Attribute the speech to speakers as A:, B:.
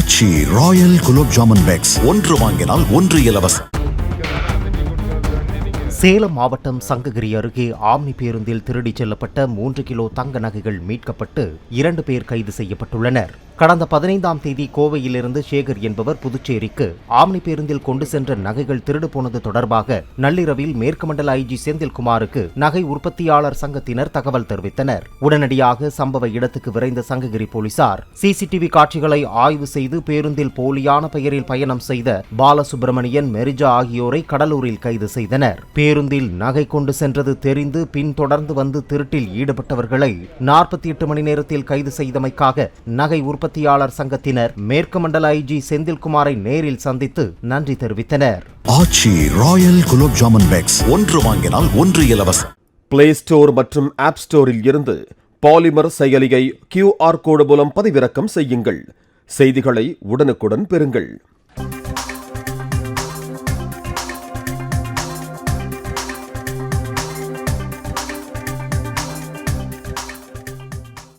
A: ஆச்சி Royal gulab jamun packs ஒன்று வாங்கினால் ஒன்று இலவசம்.
B: சேலம் மாவட்டம் சங்ககிரி அருகே ஆம்னி பேருந்தில் திருடிச் செல்லப்பட்ட 3 கிலோ தங்க நகைகள் மீட்கப்பட்டு 2 பேர் கைது செய்யப்பட்டுள்ளனர். கடந்த 15ஆம் தேதி கோவையிலிருந்து சேகர் என்பவர் புதுச்சேரிக்கு ஆம்னி பேருந்தில் கொண்டு சென்ற நகைகள் திருடு போனது தொடர்பாக நள்ளிரவில் மேற்கு மண்டல ஐஜி செந்தில்குமாருக்கு நகை உற்பத்தியாளர் சங்கத்தினர் தகவல் தெரிவித்தனர். உடனடியாக சம்பவ இடத்துக்கு விரைந்த சங்ககிரி போலீசார் சிசிடிவி காட்சிகளை ஆய்வு செய்து பேருந்தில் போலியான பெயரில் பயணம் செய்த பாலசுப்ரமணியன், மெரிஜா ஆகியோரை கடலூரில் கைது செய்தனர். பேருந்தில் நகை கொண்டு சென்றது தெரிந்து பின்தொடர்ந்து வந்து திருட்டில் ஈடுபட்டவர்களை 48 மணி நேரத்தில் கைது செய்தமைக்காக நகை உற்பத்தியாளர் சங்கத்தினர் மேற்கு மண்டல ஐஜி செந்தில்குமாரை நேரில் சந்தித்து நன்றி தெரிவித்தனர்.
A: ஆச்சி ராயல் குலோப் ஜாமுன் பேக்ஸ் ஒன்று வாங்கினால் ஒன்று இலவசம்.
C: பிளே ஸ்டோர் மற்றும் ஆப் ஸ்டோரில் இருந்து பாலிமர் செயலியை QR கோடு மூலம் பதிவிறக்கம் செய்யுங்கள். செய்திகளை உடனுக்குடன் பெறுங்கள்.